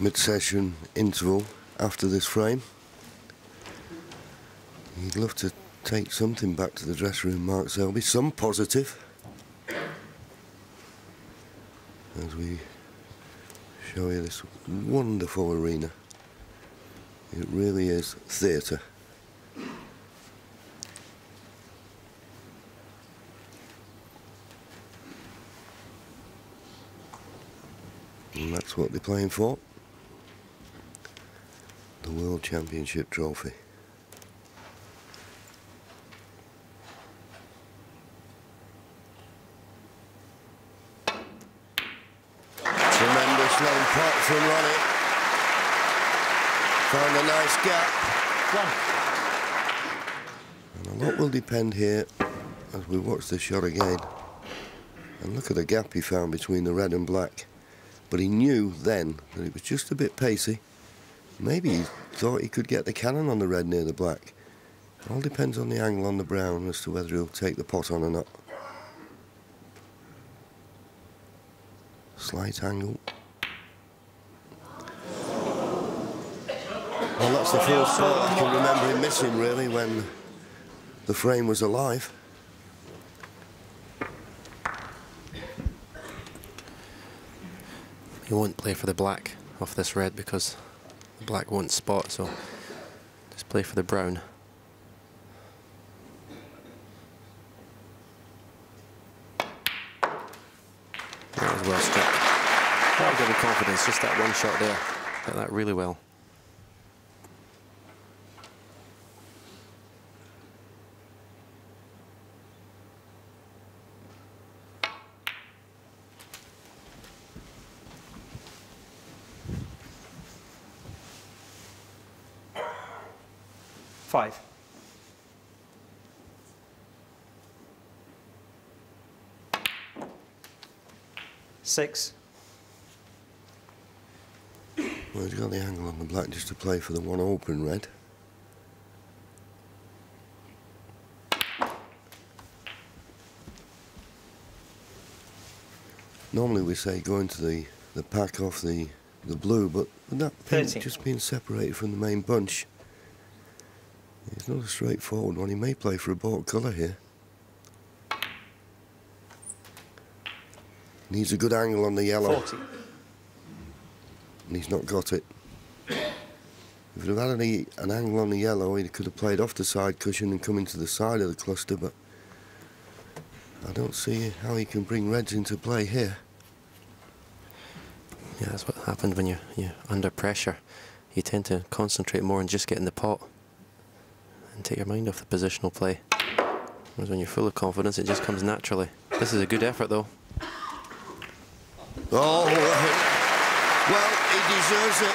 mid-session interval after this frame. He'd love to take something back to the dressing room, Mark Selby, some positive, as we show you this wonderful arena. It really is theatre. And that's what they're playing for. The World Championship trophy. Tremendous long pot from Ronnie. Found a nice gap. And a lot will depend here as we watch the shot again. And look at the gap he found between the red and black. But he knew then that it was just a bit pacey. Maybe he thought he could get the cannon on the red near the black. It all depends on the angle on the brown as to whether he'll take the pot on or not. Slight angle. Well, that's the first spot I can remember him missing, really, when the frame was alive. He won't play for the black off this red because the black won't spot, so just play for the brown. That was well struck. That'll give him confidence, just that one shot there. Hit that really well. Five. Six. Well, he's got the angle on the black just to play for the one open red. Normally we say go into the pack off the blue, but with that pin just being separated from the main bunch, it's not a straightforward one. He may play for a bought colour here. Needs a good angle on the yellow. 40. And he's not got it. If he'd have had an angle on the yellow, he could have played off the side cushion and come into the side of the cluster, but I don't see how he can bring reds into play here. Yeah, that's what happened when you're under pressure. You tend to concentrate more on just getting the pot and take your mind off the positional play. Whereas when you're full of confidence, it just comes naturally. This is a good effort, though. Oh, well, he deserves it.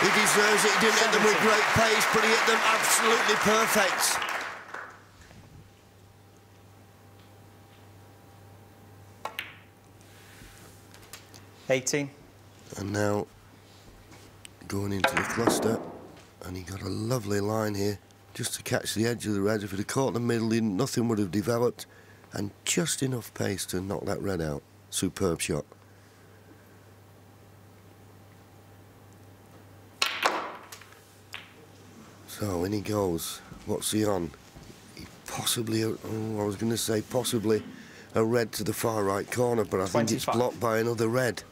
He deserves it. He didn't hit them with great pace, but he hit them absolutely perfect. $18. And now going into the cluster, and he got a lovely line here just to catch the edge of the red. If he'd have caught the middle, nothing would have developed, and just enough pace to knock that red out. Superb shot. So in he goes. What's he on? He possibly, oh, I was going to say possibly a red to the far right corner, but I think it's blocked by another red.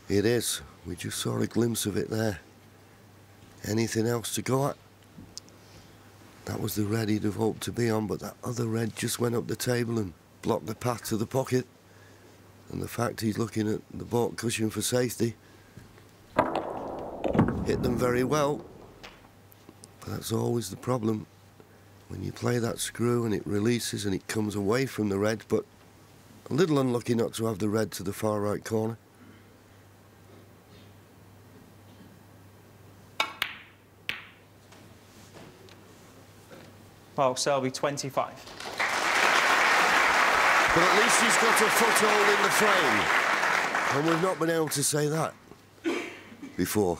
It is. We just saw a glimpse of it there. Anything else to go at? That was the red he'd have hoped to be on, but that other red just went up the table and blocked the path to the pocket. And the fact he's looking at the bought cushion for safety. Hit them very well. But that's always the problem. When you play that screw and it releases and it comes away from the red, but a little unlucky not to have the red to the far right corner. Well, Selby, 25. But at least he's got a foothold in the frame. And we've not been able to say that before.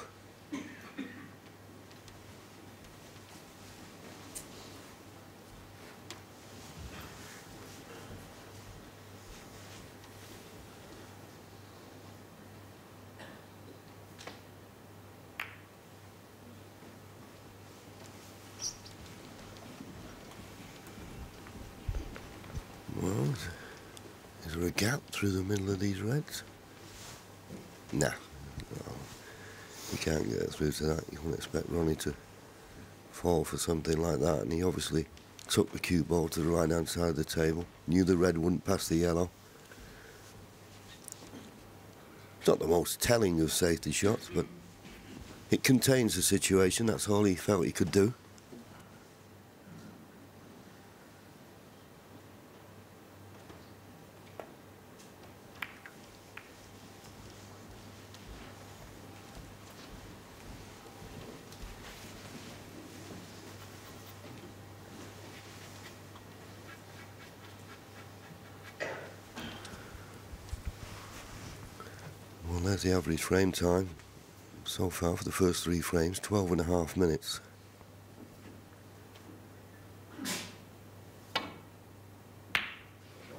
a gap through the middle of these reds? Nah. No. You can't get through to that. You wouldn't expect Ronnie to fall for something like that, and he obviously took the cue ball to the right hand side of the table, knew the red wouldn't pass the yellow. It's not the most telling of safety shots, but it contains the situation. That's all he felt he could do. Well, there's the average frame time so far for the first 3 frames, 12.5 minutes.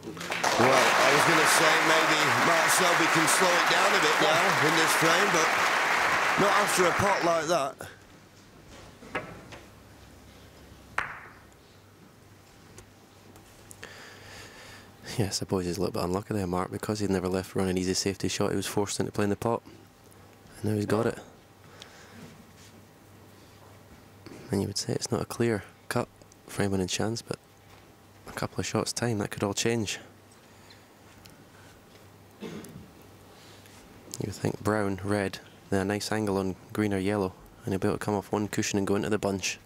Well, I was going to say maybe Mark Selby can slow it down a bit now in this frame, but not after a pot like that. Yeah, I suppose he's a little bit unlucky there, Mark, because he'd never left Ronnie an easy safety shot. He was forced into playing the pot, and now he's got it. And you would say it's not a clear cut frame winning chance, but a couple of shots time, that could all change. You would think brown, red, then a nice angle on green or yellow, and he'll be able to come off one cushion and go into the bunch.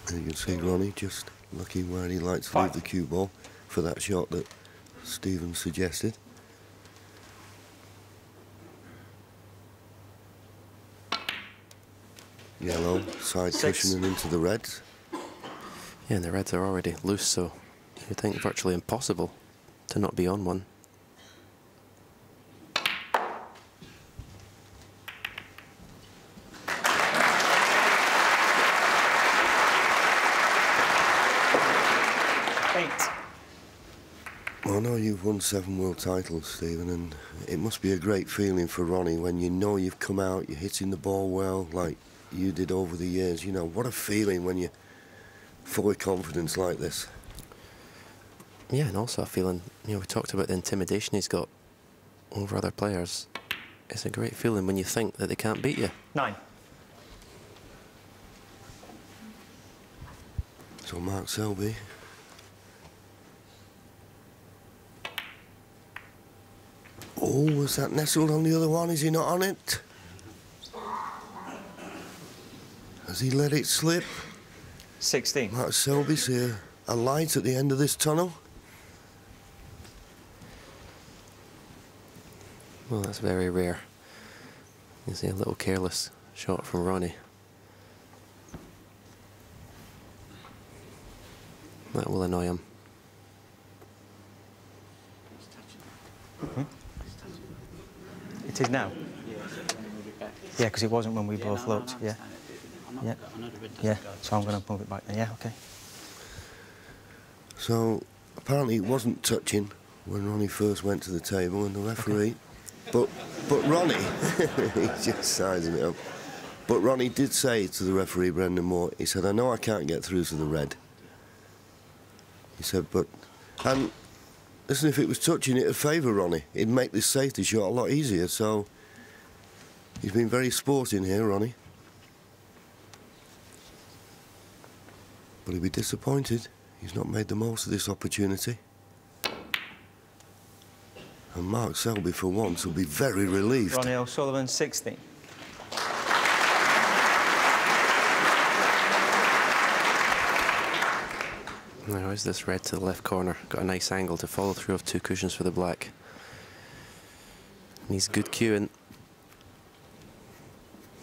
And you can see Ronnie just looking where he likes to leave the cue ball for that shot that Stephen suggested. Yellow, side cushioning into the reds. Yeah, and the reds are already loose, so you'd think virtually impossible to not be on one. I know you've won 7 world titles, Stephen, and it must be a great feeling for Ronnie when you know you've come out, you're hitting the ball well, like you did over the years. You know, what a feeling when you're full of confidence like this. Yeah, and also a feeling, you know, we talked about the intimidation he's got over other players. It's a great feeling when you think that they can't beat you. 9. So Mark Selby. Oh, was that nestled on the other one? Is he not on it? Has he let it slip? 16. Mark Selby, see a light at the end of this tunnel? Well, that's very rare. You see a little careless shot from Ronnie. That will annoy him. It is now? Yeah, because it wasn't when we both looked. Yeah. Yeah. Yeah, so I'm going to move it back then. Yeah, OK. So, apparently it wasn't touching when Ronnie first went to the table and the referee. Okay. But Ronnie, he's just sizing it up. But Ronnie did say to the referee, Brendan Moore, he said, I know I can't get through to the red. He said, but... And listen, if it was touching, it'd favour Ronnie. It'd make this safety shot a lot easier, so... He's been very sporting here, Ronnie. But he'll be disappointed. He's not made the most of this opportunity. And Mark Selby, for once, will be very relieved. Ronnie O'Sullivan, 16. Now is this red to the left corner. Got a nice angle to follow through of 2 cushions for the black. Needs good cueing.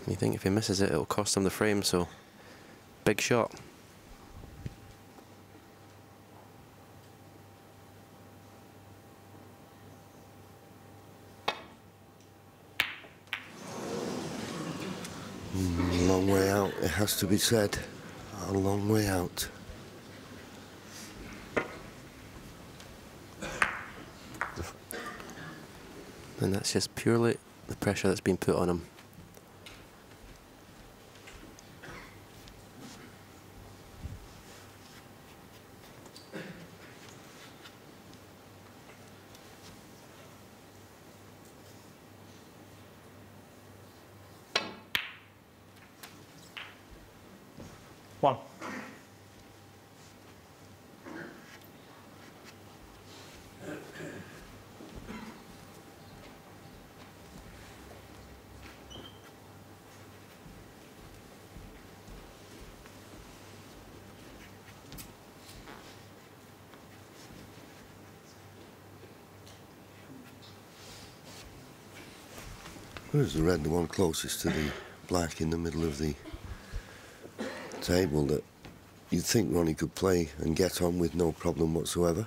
You think if he misses it, it'll cost him the frame, so big shot. Long way out, it has to be said. A long way out. And that's just purely the pressure that's been put on him. One. Where's the red, the one closest to the black in the middle of the table that you'd think Ronnie could play and get on with no problem whatsoever?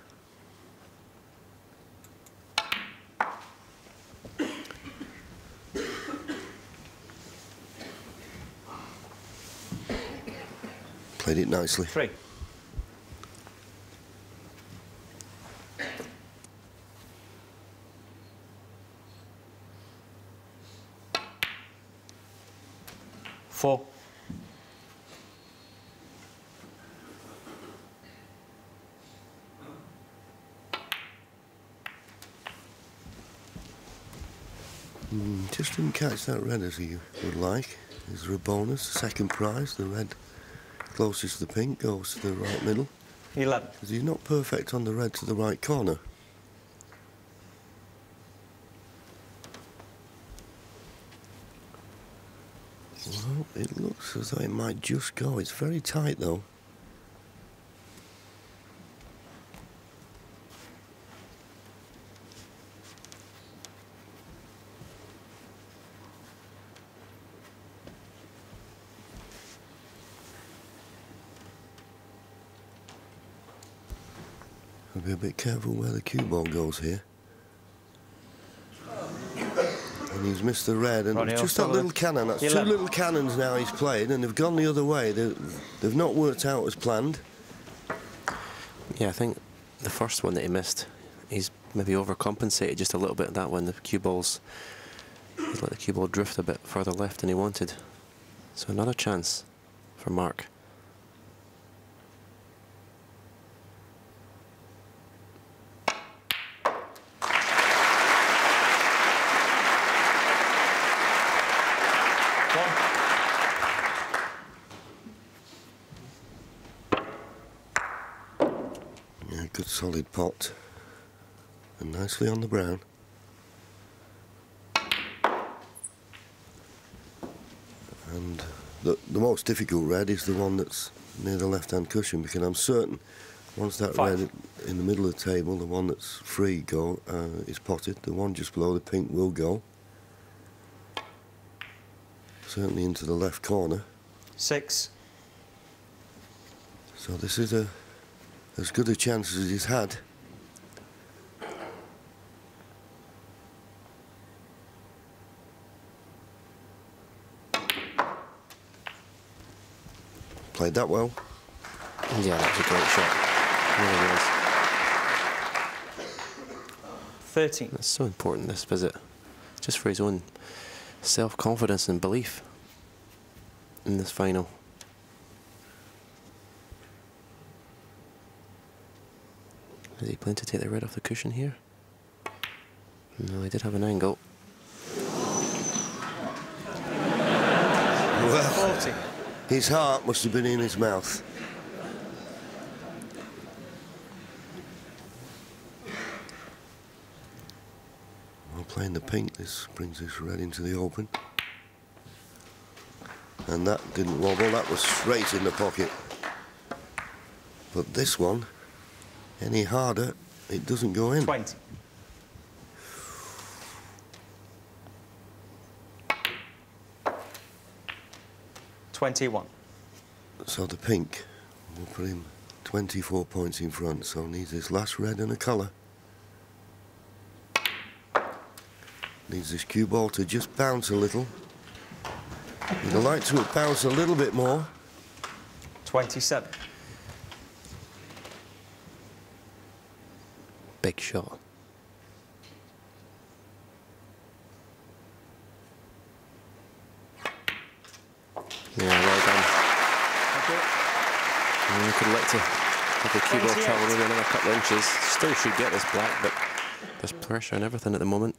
Played it nicely. 3. Four. Just didn't catch that red as he would like. Is there a bonus? Second prize, the red closest to the pink goes to the right middle. 11. Because he's not perfect on the red to the right corner. Well, it looks as though it might just go. It's very tight though. I'll be a bit careful where the cue ball goes here. And he's missed the red, and it's just that little cannon. That's 2 little cannons now he's played, and they've gone the other way. They've not worked out as planned. Yeah, I think the first one that he missed, he's maybe overcompensated just a little bit. That one, the cue balls, he's let the cue ball drift a bit further left than he wanted. So another chance for Mark. Good solid pot, and nicely on the brown. And the most difficult red is the one that's near the left-hand cushion, because I'm certain once that red in the middle of the table, the one that's free is potted, the one just below the pink will go. Certainly into the left corner. 6. So this is as good a chance as he's had. Played that well. Yeah, that was a great shot. Really was. 13. That's so important, this visit, just for his own self-confidence and belief in this final. Is he planning to take the red off the cushion here? No, he did have an angle. Well, 40. His heart must have been in his mouth. While playing the pink, this brings this red into the open. And that didn't wobble, that was straight in the pocket. But this one, any harder, it doesn't go in. 20. $21. So the pink will put him 24 points in front, so needs this last red and a colour. Needs this cue ball to just bounce a little. He'd like to bounce a little bit more. 27. Big shot. Yeah, well done. You could like to have the cue ball travel maybe another couple of inches. Still should get this black, but there's pressure and everything at the moment.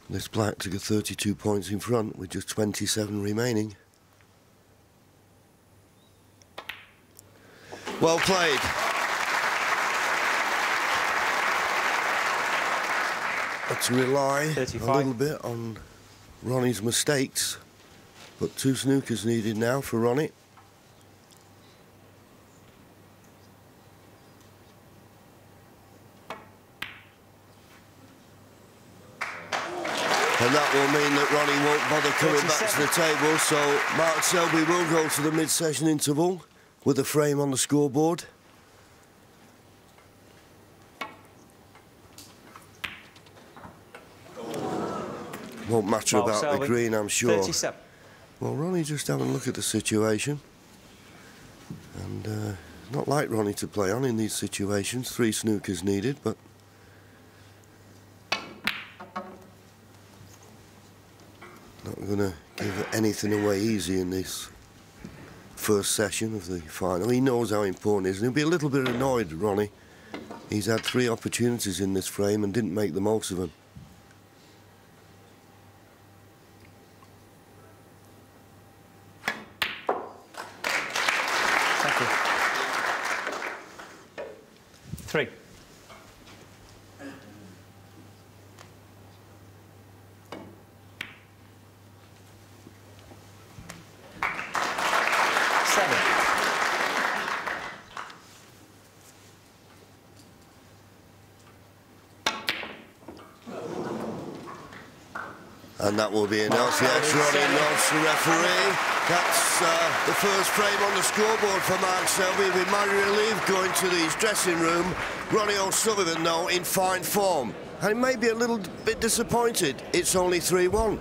This black took 32 points in front with just 27 remaining. Well played. Had to rely 35. a little bit on Ronnie's mistakes, but 2 snookers needed now for Ronnie. And that will mean that Ronnie won't bother coming back to the table, so Mark Selby will go to the mid-session interval with a frame on the scoreboard. Won't matter Mark about Selby, the green, I'm sure. 37. Well, Ronnie just having a look at the situation. And not like Ronnie to play on in these situations. 3 snookers needed, but not going to give anything away easy in this first session of the final. He knows how important it is, and he'll be a little bit annoyed, Ronnie. He's had 3 opportunities in this frame and didn't make the most of them. Thank you. 3. And that will be enough. Yes, Ronnie nods the referee. That's the first frame on the scoreboard for Mark Selby. With mighty relief going to his dressing room. Ronnie O'Sullivan, though, in fine form. And he may be a little bit disappointed. It's only 3-1.